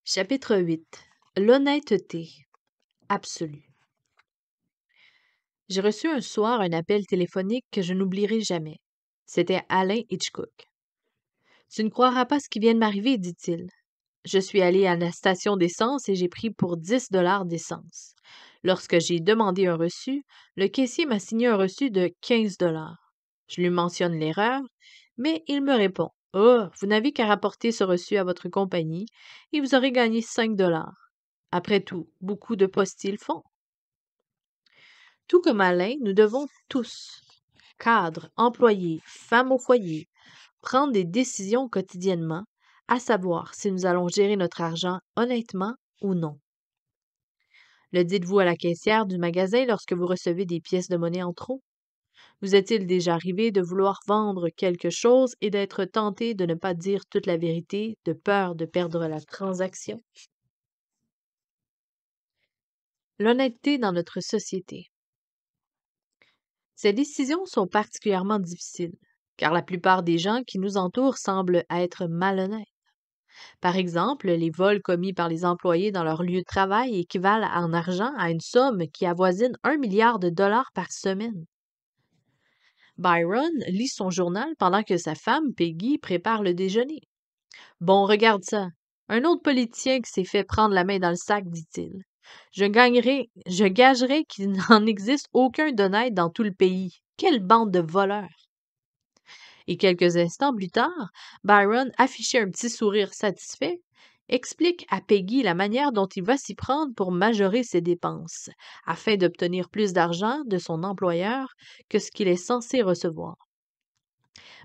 Chapitre 8. L'honnêteté absolue. J'ai reçu un soir un appel téléphonique que je n'oublierai jamais. C'était Alain Hitchcock. Tu ne croiras pas ce qui vient de m'arriver, dit-il. Je suis allé à la station d'essence et j'ai pris pour 10 $ d'essence. Lorsque j'ai demandé un reçu, le caissier m'a signé un reçu de 15 $. Je lui mentionne l'erreur, mais il me répond: Oh, vous n'avez qu'à rapporter ce reçu à votre compagnie et vous aurez gagné 5 $. Après tout, beaucoup de postiers le font. Tout comme Alain, nous devons tous, cadres, employés, femmes au foyer, prendre des décisions quotidiennement, à savoir si nous allons gérer notre argent honnêtement ou non. Le dites-vous à la caissière du magasin lorsque vous recevez des pièces de monnaie en trop? Vous est-il déjà arrivé de vouloir vendre quelque chose et d'être tenté de ne pas dire toute la vérité de peur de perdre la transaction? L'honnêteté dans notre société. Ces décisions sont particulièrement difficiles, car la plupart des gens qui nous entourent semblent être malhonnêtes. Par exemple, les vols commis par les employés dans leur lieu de travail équivalent en argent à une somme qui avoisine 1 milliard de dollars par semaine. Byron lit son journal pendant que sa femme, Peggy, prépare le déjeuner. Bon, regarde ça. Un autre politicien qui s'est fait prendre la main dans le sac, dit-il. Je gagerais qu'il n'en existe aucun d'honnête dans tout le pays. Quelle bande de voleurs! Et quelques instants plus tard, Byron, affichait un petit sourire satisfait, explique à Peggy la manière dont il va s'y prendre pour majorer ses dépenses, afin d'obtenir plus d'argent de son employeur que ce qu'il est censé recevoir.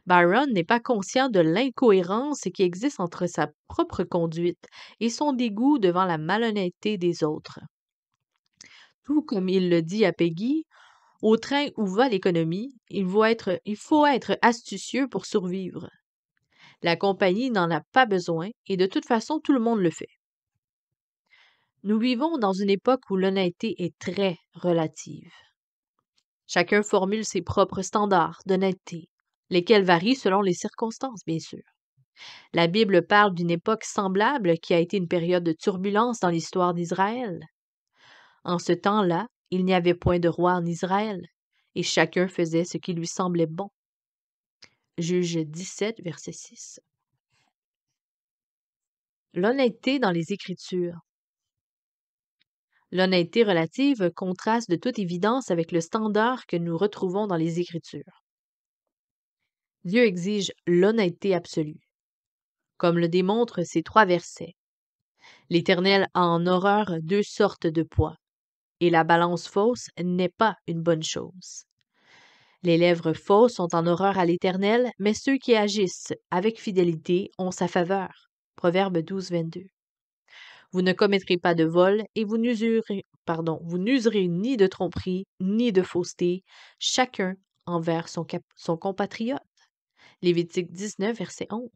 Byron n'est pas conscient de l'incohérence qui existe entre sa propre conduite et son dégoût devant la malhonnêteté des autres. Tout comme il le dit à Peggy, au train où va l'économie, il faut être astucieux pour survivre. La compagnie n'en a pas besoin et de toute façon, tout le monde le fait. Nous vivons dans une époque où l'honnêteté est très relative. Chacun formule ses propres standards d'honnêteté, lesquels varient selon les circonstances, bien sûr. La Bible parle d'une époque semblable qui a été une période de turbulence dans l'histoire d'Israël. En ce temps-là, il n'y avait point de roi en Israël, et chacun faisait ce qui lui semblait bon. Juge 17, verset 6. L'honnêteté dans les Écritures. L'honnêteté relative contraste de toute évidence avec le standard que nous retrouvons dans les Écritures. Dieu exige l'honnêteté absolue, comme le démontrent ces 3 versets. L'Éternel a en horreur 2 sortes de poids, et la balance fausse n'est pas une bonne chose. Les lèvres fausses sont en horreur à l'Éternel, mais ceux qui agissent avec fidélité ont sa faveur. Proverbe 12, 22. Vous ne commettrez pas de vol et vous n'userez ni de tromperie, ni de fausseté, chacun envers son compatriote. Lévitique 19, verset 11.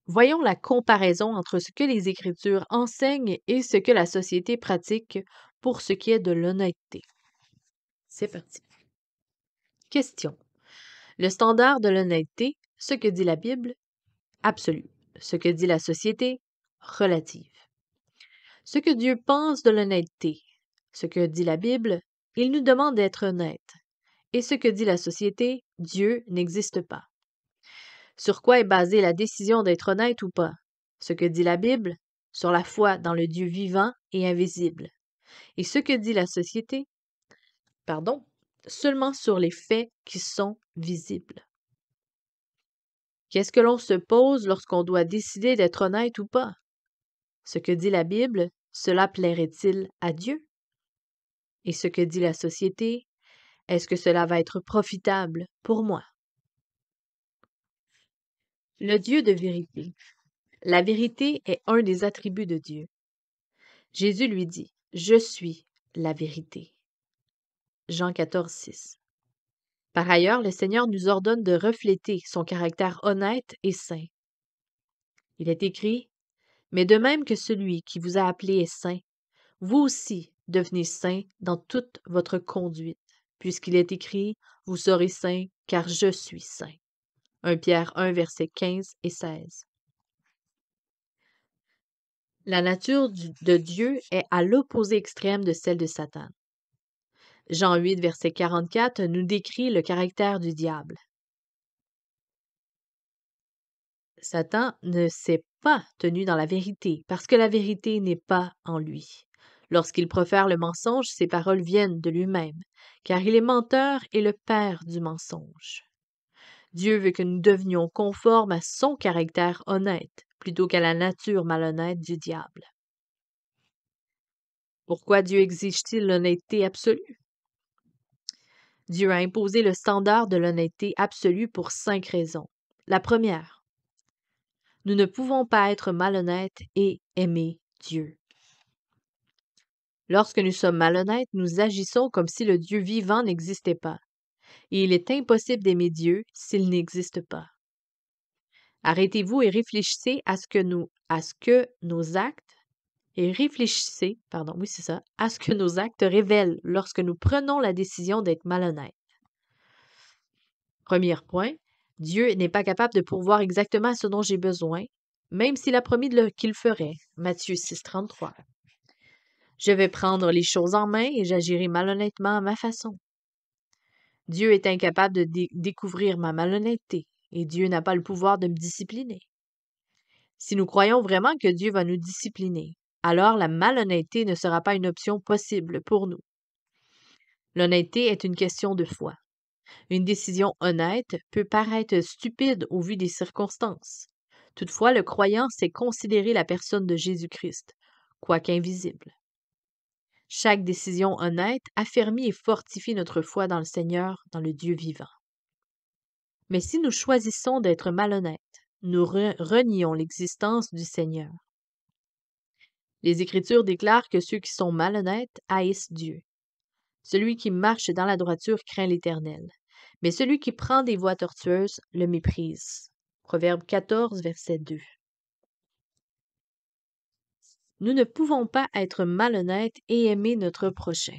Voyons la comparaison entre ce que les Écritures enseignent et ce que la société pratique pour ce qui est de l'honnêteté. C'est parti. Question. Le standard de l'honnêteté, ce que dit la Bible, absolu. Ce que dit la société, relative. Ce que Dieu pense de l'honnêteté, ce que dit la Bible, il nous demande d'être honnêtes. Et ce que dit la société, Dieu n'existe pas. Sur quoi est basée la décision d'être honnête ou pas? Ce que dit la Bible, sur la foi dans le Dieu vivant et invisible. Et ce que dit la société, seulement sur les faits qui sont visibles. Qu'est-ce que l'on se pose lorsqu'on doit décider d'être honnête ou pas? Ce que dit la Bible, cela plairait-il à Dieu? Et ce que dit la société, est-ce que cela va être profitable pour moi? Le Dieu de vérité. La vérité est un des attributs de Dieu. Jésus lui dit: Je suis la vérité. Jean 14, 6. Par ailleurs, le Seigneur nous ordonne de refléter son caractère honnête et saint. Il est écrit: Mais de même que celui qui vous a appelé est saint, vous aussi devenez saints dans toute votre conduite, puisqu'il est écrit: Vous serez saints, car je suis saint. 1 Pierre 1, versets 15 et 16. La nature de Dieu est à l'opposé extrême de celle de Satan. Jean 8, verset 44 nous décrit le caractère du diable. Satan ne s'est pas tenu dans la vérité, parce que la vérité n'est pas en lui. Lorsqu'il profère le mensonge, ses paroles viennent de lui-même, car il est menteur et le père du mensonge. Dieu veut que nous devenions conformes à son caractère honnête, plutôt qu'à la nature malhonnête du diable. Pourquoi Dieu exige-t-il l'honnêteté absolue? Dieu a imposé le standard de l'honnêteté absolue pour 5 raisons. La première, nous ne pouvons pas être malhonnêtes et aimer Dieu. Lorsque nous sommes malhonnêtes, nous agissons comme si le Dieu vivant n'existait pas. Et il est impossible d'aimer Dieu s'il n'existe pas. Arrêtez-vous et réfléchissez à ce que nos actes à ce que nos actes révèlent lorsque nous prenons la décision d'être malhonnêtes. Premier point, Dieu n'est pas capable de pourvoir exactement ce dont j'ai besoin, même s'il a promis qu'il le ferait. Matthieu 6, 33. Je vais prendre les choses en main et j'agirai malhonnêtement à ma façon. Dieu est incapable de découvrir ma malhonnêteté et Dieu n'a pas le pouvoir de me discipliner. Si nous croyons vraiment que Dieu va nous discipliner, alors la malhonnêteté ne sera pas une option possible pour nous. L'honnêteté est une question de foi. Une décision honnête peut paraître stupide au vu des circonstances. Toutefois, le croyant sait considérer la personne de Jésus-Christ, quoique invisible. Chaque décision honnête affermit et fortifie notre foi dans le Seigneur, dans le Dieu vivant. Mais si nous choisissons d'être malhonnêtes, nous renions l'existence du Seigneur. Les Écritures déclarent que ceux qui sont malhonnêtes haïssent Dieu. Celui qui marche dans la droiture craint l'Éternel, mais celui qui prend des voies tortueuses le méprise. Proverbe 14, verset 2. Nous ne pouvons pas être malhonnêtes et aimer notre prochain.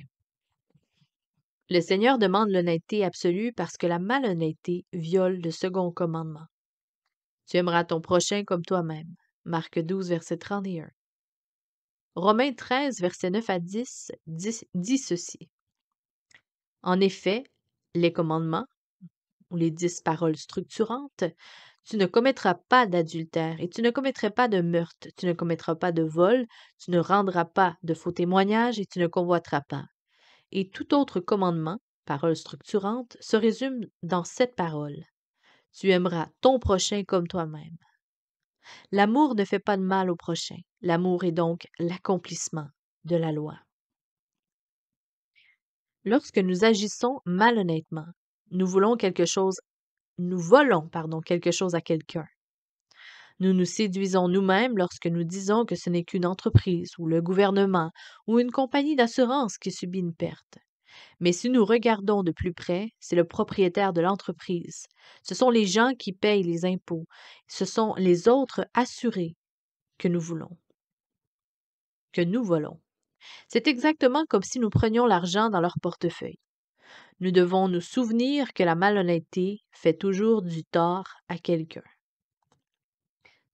Le Seigneur demande l'honnêteté absolue parce que la malhonnêteté viole le second commandement. Tu aimeras ton prochain comme toi-même. Marc 12, verset 31. Romains 13, verset 9 à 10 dit ceci. En effet, les commandements, ou les 10 paroles structurantes, tu ne commettras pas d'adultère et tu ne commettras pas de meurtre, tu ne commettras pas de vol, tu ne rendras pas de faux témoignages et tu ne convoiteras pas. Et tout autre commandement, parole structurante, se résume dans cette parole. Tu aimeras ton prochain comme toi-même. L'amour ne fait pas de mal au prochain. L'amour est donc l'accomplissement de la loi. Lorsque nous agissons malhonnêtement, nous volons quelque chose à quelqu'un. Nous nous séduisons nous-mêmes lorsque nous disons que ce n'est qu'une entreprise ou le gouvernement ou une compagnie d'assurance qui subit une perte. Mais si nous regardons de plus près, c'est le propriétaire de l'entreprise. Ce sont les gens qui payent les impôts. Ce sont les autres assurés que nous volons. C'est exactement comme si nous prenions l'argent dans leur portefeuille. Nous devons nous souvenir que la malhonnêteté fait toujours du tort à quelqu'un.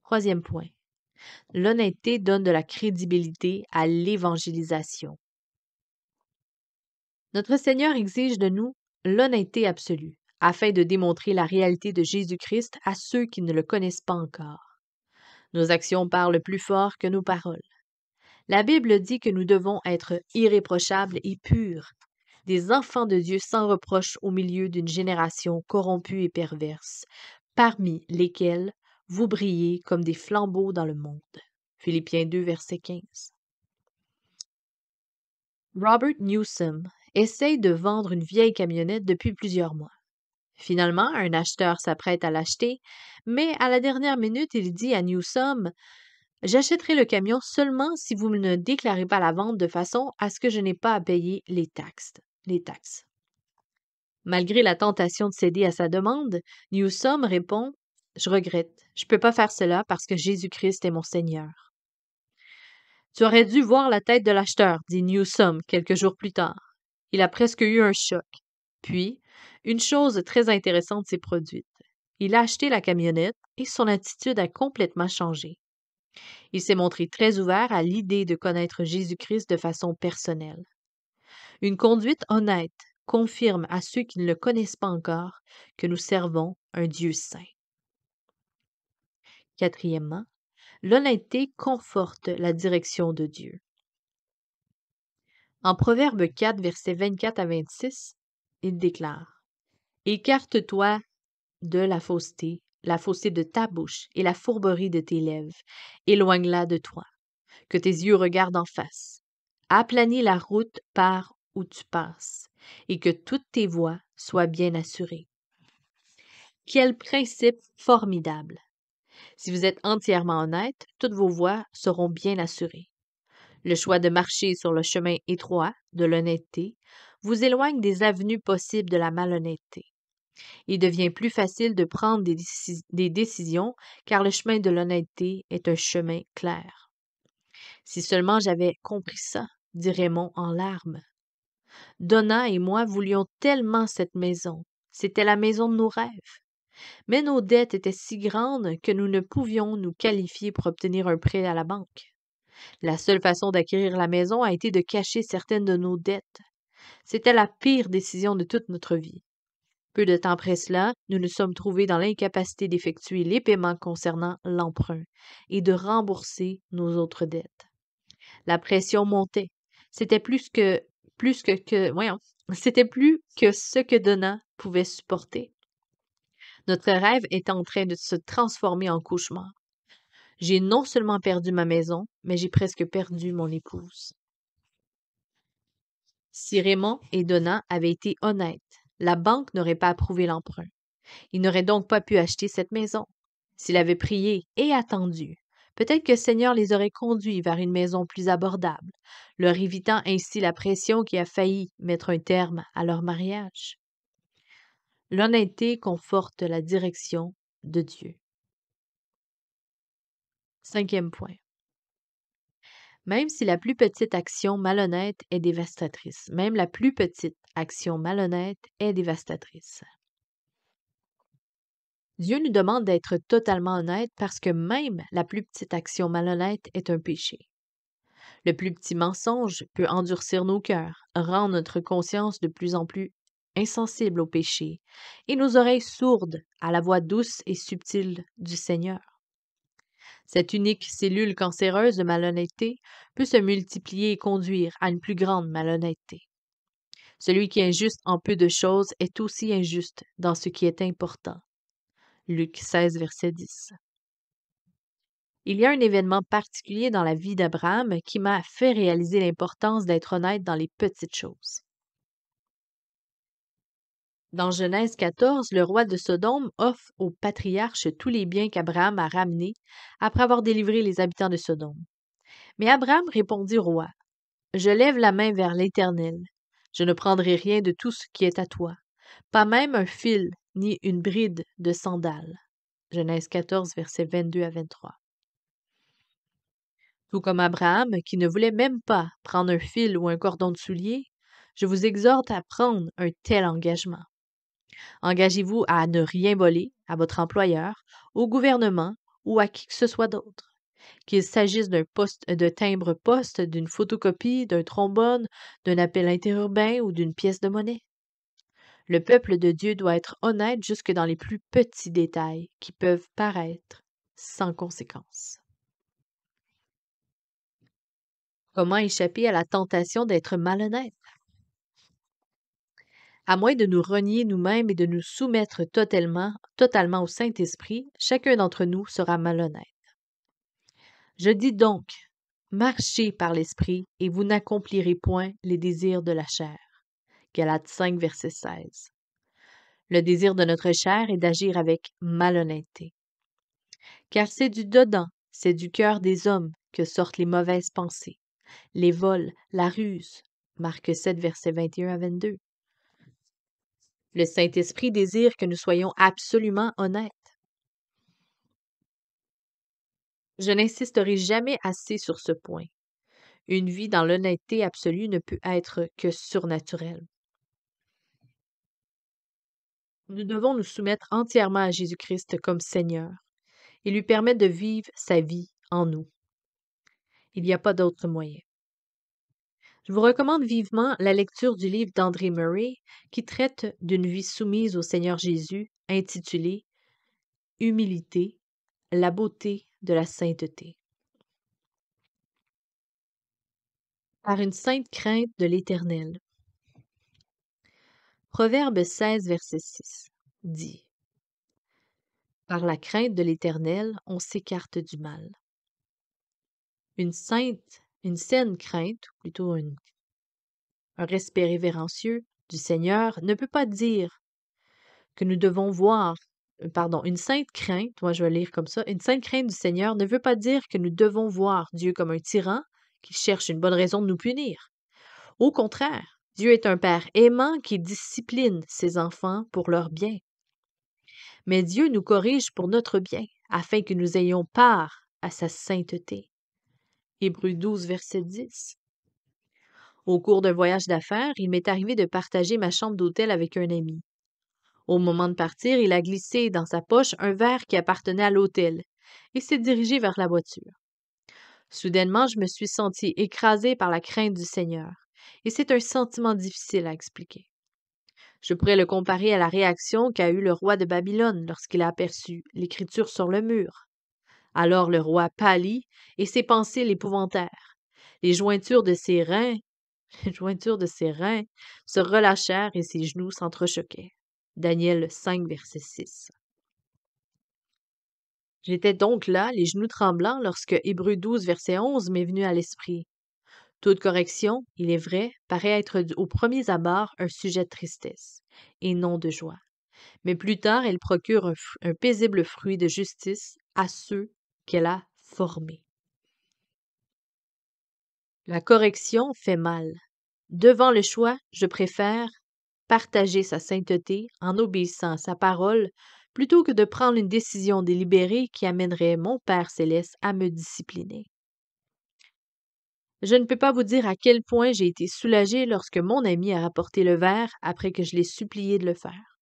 Troisième point. L'honnêteté donne de la crédibilité à l'évangélisation. Notre Seigneur exige de nous l'honnêteté absolue, afin de démontrer la réalité de Jésus-Christ à ceux qui ne le connaissent pas encore. Nos actions parlent plus fort que nos paroles. La Bible dit que nous devons être irréprochables et purs, des enfants de Dieu sans reproche au milieu d'une génération corrompue et perverse, parmi lesquels vous brillez comme des flambeaux dans le monde. Philippiens 2, verset 15. Robert Newsom essaye de vendre une vieille camionnette depuis plusieurs mois. Finalement, un acheteur s'apprête à l'acheter, mais à la dernière minute, il dit à Newsom « J'achèterai le camion seulement si vous ne déclarez pas la vente de façon à ce que je n'ai pas à payer les taxes. » Malgré la tentation de céder à sa demande, Newsom répond « Je regrette, je ne peux pas faire cela parce que Jésus-Christ est mon Seigneur. » Tu aurais dû voir la tête de l'acheteur, dit Newsom quelques jours plus tard. Il a presque eu un choc. Puis, une chose très intéressante s'est produite. Il a acheté la camionnette et son attitude a complètement changé. Il s'est montré très ouvert à l'idée de connaître Jésus-Christ de façon personnelle. Une conduite honnête confirme à ceux qui ne le connaissent pas encore que nous servons un Dieu saint. Quatrièmement, l'honnêteté conforte la direction de Dieu. En Proverbe 4, versets 24 à 26, il déclare: Écarte-toi de la fausseté de ta bouche et la fourberie de tes lèvres. Éloigne-la de toi, que tes yeux regardent en face. Aplanis la route par où tu passes, et que toutes tes voies soient bien assurées. Quel principe formidable! Si vous êtes entièrement honnête, toutes vos voies seront bien assurées. Le choix de marcher sur le chemin étroit de l'honnêteté vous éloigne des avenues possibles de la malhonnêteté. Il devient plus facile de prendre des décisions car le chemin de l'honnêteté est un chemin clair. Si seulement j'avais compris ça, dit Raymond en larmes. Donna et moi voulions tellement cette maison. C'était la maison de nos rêves. Mais nos dettes étaient si grandes que nous ne pouvions nous qualifier pour obtenir un prêt à la banque. La seule façon d'acquérir la maison a été de cacher certaines de nos dettes. C'était la pire décision de toute notre vie. Peu de temps après cela, nous nous sommes trouvés dans l'incapacité d'effectuer les paiements concernant l'emprunt et de rembourser nos autres dettes. La pression montait. C'était c'était plus que ce que Donna pouvait supporter. Notre rêve est en train de se transformer en cauchemar. J'ai non seulement perdu ma maison, mais j'ai presque perdu mon épouse. Si Raymond et Donna avaient été honnêtes, la banque n'aurait pas approuvé l'emprunt. Ils n'auraient donc pas pu acheter cette maison. S'ils avaient prié et attendu, peut-être que le Seigneur les aurait conduits vers une maison plus abordable, leur évitant ainsi la pression qui a failli mettre un terme à leur mariage. L'honnêteté conforte la direction de Dieu. Cinquième point. Même si la plus petite action malhonnête est dévastatrice, même la plus petite action malhonnête est dévastatrice. Dieu nous demande d'être totalement honnête parce que même la plus petite action malhonnête est un péché. Le plus petit mensonge peut endurcir nos cœurs, rendre notre conscience de plus en plus insensible au péché et nos oreilles sourdes à la voix douce et subtile du Seigneur. Cette unique cellule cancéreuse de malhonnêteté peut se multiplier et conduire à une plus grande malhonnêteté. Celui qui est injuste en peu de choses est aussi injuste dans ce qui est important. Luc 16, verset 10. Il y a un événement particulier dans la vie d'Abraham qui m'a fait réaliser l'importance d'être honnête dans les petites choses. Dans Genèse 14, le roi de Sodome offre au patriarche tous les biens qu'Abraham a ramenés après avoir délivré les habitants de Sodome. Mais Abraham répondit au roi: Je lève la main vers l'Éternel. Je ne prendrai rien de tout ce qui est à toi, pas même un fil ni une bride de sandales. Genèse 14, versets 22 à 23. Tout comme Abraham, qui ne voulait même pas prendre un fil ou un cordon de soulier, je vous exhorte à prendre un tel engagement. Engagez-vous à ne rien voler à votre employeur, au gouvernement ou à qui que ce soit d'autre. Qu'il s'agisse de timbre-poste, d'une photocopie, d'un trombone, d'un appel interurbain ou d'une pièce de monnaie. Le peuple de Dieu doit être honnête jusque dans les plus petits détails qui peuvent paraître sans conséquence. Comment échapper à la tentation d'être malhonnête? À moins de nous renier nous-mêmes et de nous soumettre totalement au Saint-Esprit, chacun d'entre nous sera malhonnête. Je dis donc, marchez par l'Esprit et vous n'accomplirez point les désirs de la chair. Galates 5, verset 16. Le désir de notre chair est d'agir avec malhonnêteté. Car c'est du dedans, c'est du cœur des hommes que sortent les mauvaises pensées, les vols, la ruse. Marc 7, verset 21 à 22. Le Saint-Esprit désire que nous soyons absolument honnêtes. Je n'insisterai jamais assez sur ce point. Une vie dans l'honnêteté absolue ne peut être que surnaturelle. Nous devons nous soumettre entièrement à Jésus-Christ comme Seigneur et lui permettre de vivre sa vie en nous. Il n'y a pas d'autre moyen. Je vous recommande vivement la lecture du livre d'André Murray qui traite d'une vie soumise au Seigneur Jésus, intitulé Humilité, la beauté de la sainteté. Par une sainte crainte de l'Éternel. Proverbe 16, verset 6 dit: Par la crainte de l'Éternel, on s'écarte du mal. Une saine crainte, ou plutôt un respect révérencieux du Seigneur ne peut pas dire que nous devons voir, une sainte crainte, moi je vais lire comme ça, une sainte crainte du Seigneur ne veut pas dire que nous devons voir Dieu comme un tyran qui cherche une bonne raison de nous punir. Au contraire, Dieu est un Père aimant qui discipline ses enfants pour leur bien. Mais Dieu nous corrige pour notre bien, afin que nous ayons part à sa sainteté. Hébreux 12, verset 10. Au cours d'un voyage d'affaires, il m'est arrivé de partager ma chambre d'hôtel avec un ami. Au moment de partir, il a glissé dans sa poche un verre qui appartenait à l'hôtel et s'est dirigé vers la voiture. Soudainement, je me suis sentie écrasée par la crainte du Seigneur, et c'est un sentiment difficile à expliquer. Je pourrais le comparer à la réaction qu'a eue le roi de Babylone lorsqu'il a aperçu l'écriture sur le mur. Alors le roi pâlit et ses pensées l'épouvantèrent. Les jointures de ses reins se relâchèrent et ses genoux s'entrechoquaient. Daniel 5, verset 6. J'étais donc là, les genoux tremblants, lorsque Hébreux 12, verset 11 m'est venu à l'esprit. Toute correction, il est vrai, paraît être au premier abord un sujet de tristesse, et non de joie. Mais plus tard, elle procure un paisible fruit de justice à ceux qu'elle a formés. La correction fait mal. Devant le choix, je préfère partager sa sainteté en obéissant à sa parole plutôt que de prendre une décision délibérée qui amènerait mon Père céleste à me discipliner. Je ne peux pas vous dire à quel point j'ai été soulagée lorsque mon ami a rapporté le verre après que je l'ai supplié de le faire.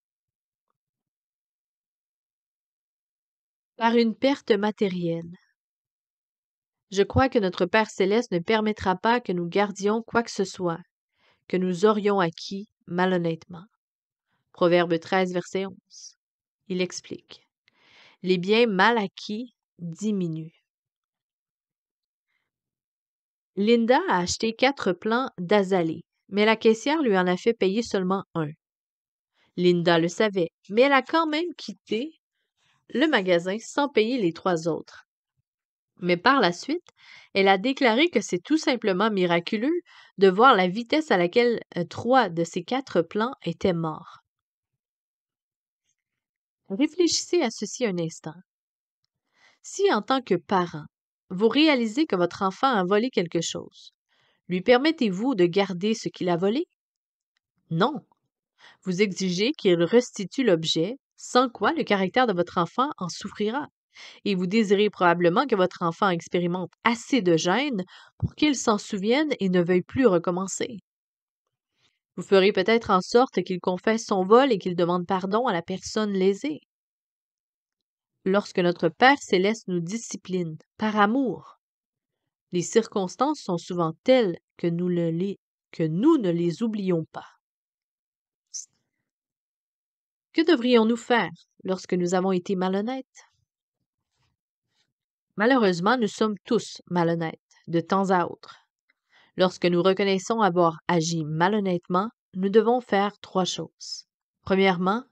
Par une perte matérielle. Je crois que notre Père céleste ne permettra pas que nous gardions quoi que ce soit que nous aurions acquis malhonnêtement. Proverbe 13, verset 11. Il explique: les biens mal acquis diminuent. Linda a acheté 4 plants d'azalées, mais la caissière lui en a fait payer seulement un. Linda le savait, mais elle a quand même quitté le magasin sans payer les 3 autres. Mais par la suite, elle a déclaré que c'est tout simplement miraculeux de voir la vitesse à laquelle 3 de ces 4 plants étaient morts. Réfléchissez à ceci un instant. Si, en tant que parent, vous réalisez que votre enfant a volé quelque chose, lui permettez-vous de garder ce qu'il a volé? Non. Vous exigez qu'il restitue l'objet, sans quoi le caractère de votre enfant en souffrira. Et vous désirez probablement que votre enfant expérimente assez de gêne pour qu'il s'en souvienne et ne veuille plus recommencer. Vous ferez peut-être en sorte qu'il confesse son vol et qu'il demande pardon à la personne lésée. Lorsque notre Père céleste nous discipline par amour, les circonstances sont souvent telles que nous ne les oublions pas. Que devrions-nous faire lorsque nous avons été malhonnêtes? Malheureusement, nous sommes tous malhonnêtes, de temps à autre. Lorsque nous reconnaissons avoir agi malhonnêtement, nous devons faire 3 choses. Premièrement,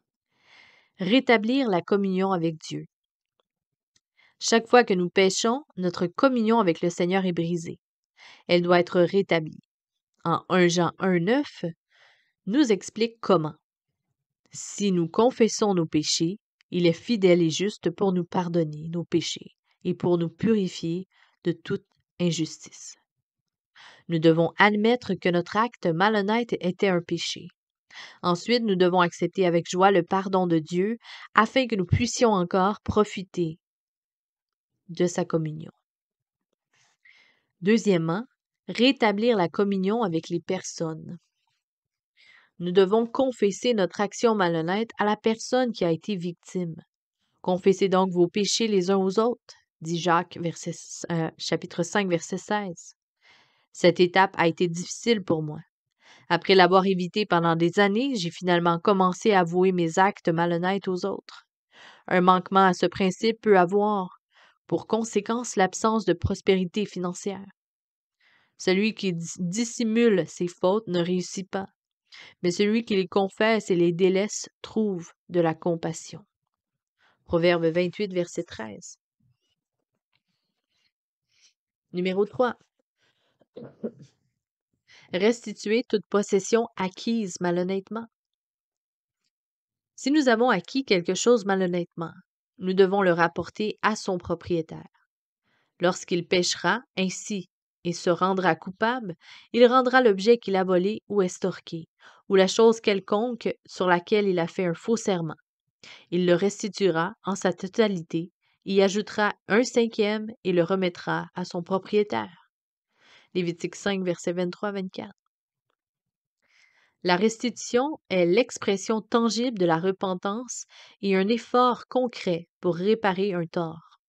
rétablir la communion avec Dieu. Chaque fois que nous péchons, notre communion avec le Seigneur est brisée. Elle doit être rétablie. En 1 Jean 1,9 nous explique comment. Si nous confessons nos péchés, il est fidèle et juste pour nous pardonner nos péchés et pour nous purifier de toute injustice. Nous devons admettre que notre acte malhonnête était un péché. Ensuite, nous devons accepter avec joie le pardon de Dieu afin que nous puissions encore profiter de sa communion. Deuxièmement, rétablir la communion avec les personnes. Nous devons confesser notre action malhonnête à la personne qui a été victime. Confessez donc vos péchés les uns aux autres, dit Jacques, chapitre 5, verset 16. Cette étape a été difficile pour moi. Après l'avoir évité pendant des années, j'ai finalement commencé à avouer mes actes malhonnêtes aux autres. Un manquement à ce principe peut avoir pour conséquence l'absence de prospérité financière. Celui qui dissimule ses fautes ne réussit pas, mais celui qui les confesse et les délaisse trouve de la compassion. Proverbe 28, verset 13. Numéro 3. Restituer toute possession acquise malhonnêtement. Si nous avons acquis quelque chose malhonnêtement, nous devons le rapporter à son propriétaire. Lorsqu'il péchera ainsi et se rendra coupable, il rendra l'objet qu'il a volé ou estorqué, ou la chose quelconque sur laquelle il a fait un faux serment. Il le restituera en sa totalité, y ajoutera 1/5 et le remettra à son propriétaire. Lévitique 5, versets 23-24. La restitution est l'expression tangible de la repentance et un effort concret pour réparer un tort.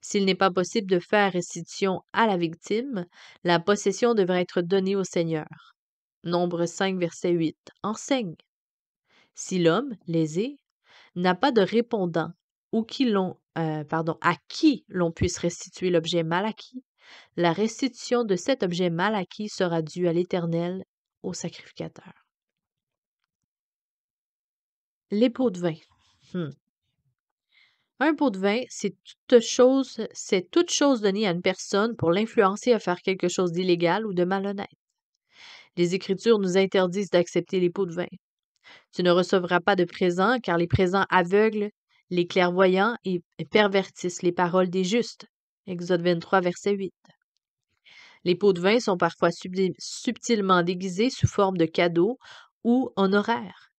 S'il n'est pas possible de faire restitution à la victime, la possession devrait être donnée au Seigneur. Nombre 5, verset 8 enseigne. Si l'homme, lésé, n'a pas de répondant ou à qui l'on puisse restituer l'objet mal acquis, la restitution de cet objet mal acquis sera due à l'Éternel, au sacrificateur. Les pots de vin. Un pot de vin, c'est toute chose donnée à une personne pour l'influencer à faire quelque chose d'illégal ou de malhonnête. Les Écritures nous interdisent d'accepter les pots de vin. Tu ne recevras pas de présents, car les présents aveuglent les clairvoyants et pervertissent les paroles des justes. Exode 23, verset 8. Les pots de vin sont parfois subtilement déguisés sous forme de cadeaux ou honoraires.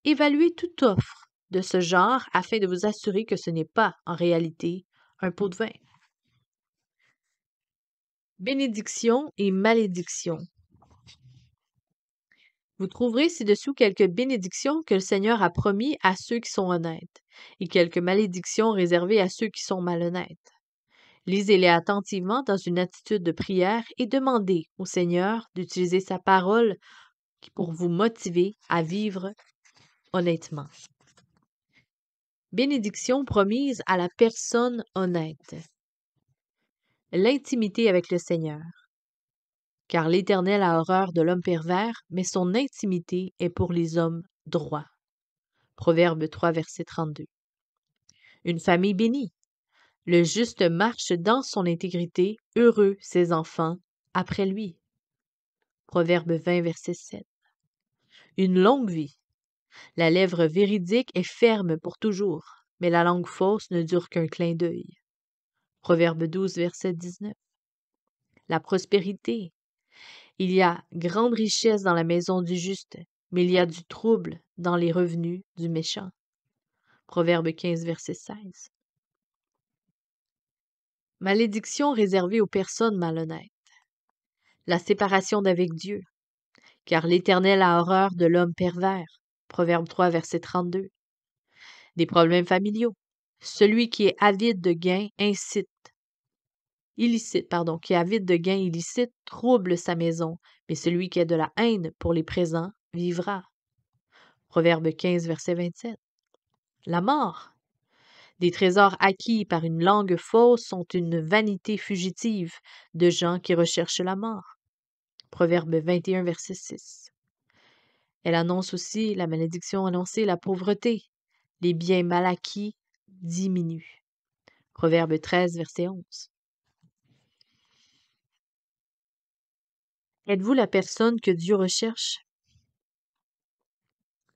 Évaluez toute offre de ce genre afin de vous assurer que ce n'est pas, en réalité, un pot de vin. Bénédiction et malédiction. Vous trouverez ci-dessous quelques bénédictions que le Seigneur a promis à ceux qui sont honnêtes et quelques malédictions réservées à ceux qui sont malhonnêtes. Lisez-les attentivement dans une attitude de prière et demandez au Seigneur d'utiliser sa parole pour vous motiver à vivre honnêtement. Bénédiction promise à la personne honnête. L'intimité avec le Seigneur. Car l'Éternel a horreur de l'homme pervers, mais son intimité est pour les hommes droits. Proverbe 3, verset 32. Une famille bénie. Le juste marche dans son intégrité, heureux ses enfants après lui. Proverbe 20, verset 7. Une longue vie. La lèvre véridique est ferme pour toujours, mais la langue fausse ne dure qu'un clin d'œil. Proverbe 12, verset 19. La prospérité. Il y a grande richesse dans la maison du juste, mais il y a du trouble dans les revenus du méchant. Proverbe 15, verset 16. Malédiction réservée aux personnes malhonnêtes. La séparation d'avec Dieu. Car l'Éternel a horreur de l'homme pervers. Proverbe 3, verset 32. Des problèmes familiaux. Celui qui est avide de gains qui est avide de gains illicites trouble sa maison, mais celui qui a de la haine pour les présents vivra. Proverbe 15, verset 27. La mort. Des trésors acquis par une langue fausse sont une vanité fugitive de gens qui recherchent la mort. Proverbe 21, verset 6. Elle annonce aussi, la malédiction annoncée, la pauvreté. Les biens mal acquis diminuent. Proverbe 13, verset 11. Êtes-vous la personne que Dieu recherche?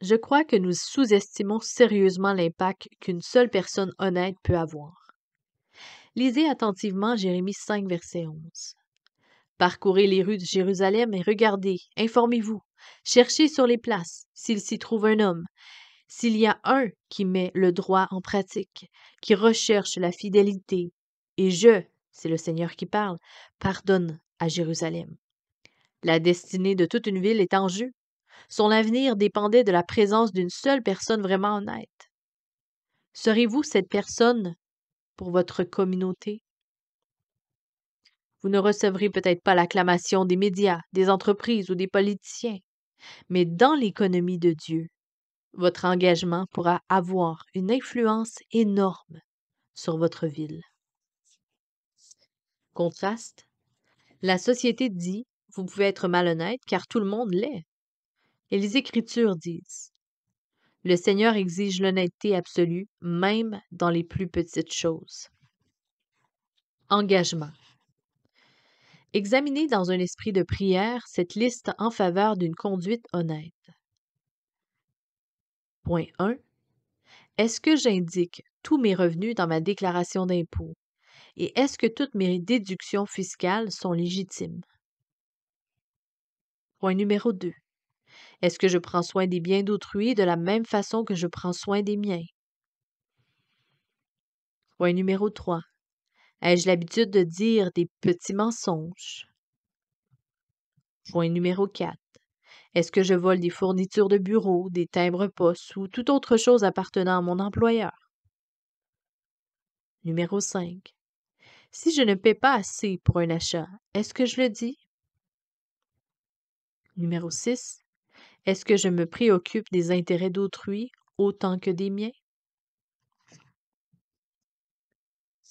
Je crois que nous sous-estimons sérieusement l'impact qu'une seule personne honnête peut avoir. Lisez attentivement Jérémie 5, verset 11. Parcourez les rues de Jérusalem et regardez, informez-vous, cherchez sur les places s'il s'y trouve un homme, s'il y a un qui met le droit en pratique, qui recherche la fidélité, et c'est le Seigneur qui parle, pardonne à Jérusalem. La destinée de toute une ville est en jeu. Son avenir dépendait de la présence d'une seule personne vraiment honnête. Serez-vous cette personne pour votre communauté? Vous ne recevrez peut-être pas l'acclamation des médias, des entreprises ou des politiciens, mais dans l'économie de Dieu, votre engagement pourra avoir une influence énorme sur votre ville. Contraste, la société dit, vous pouvez être malhonnête car tout le monde l'est. Et les Écritures disent, le Seigneur exige l'honnêteté absolue, même dans les plus petites choses. Engagement. Examinez dans un esprit de prière cette liste en faveur d'une conduite honnête. Point 1. Est-ce que j'indique tous mes revenus dans ma déclaration d'impôt? Et est-ce que toutes mes déductions fiscales sont légitimes? Point numéro 2. Est-ce que je prends soin des biens d'autrui de la même façon que je prends soin des miens? Point numéro 3. Ai-je l'habitude de dire des petits mensonges? Point numéro 4. Est-ce que je vole des fournitures de bureau, des timbres-poste ou toute autre chose appartenant à mon employeur? Numéro 5. Si je ne paie pas assez pour un achat, est-ce que je le dis? Numéro 6. Est-ce que je me préoccupe des intérêts d'autrui autant que des miens?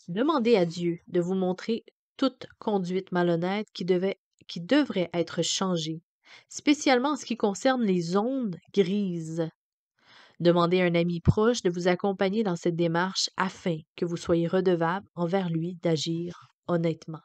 Demandez à Dieu de vous montrer toute conduite malhonnête qui devrait être changée, spécialement en ce qui concerne les zones grises. Demandez à un ami proche de vous accompagner dans cette démarche afin que vous soyez redevable envers lui d'agir honnêtement.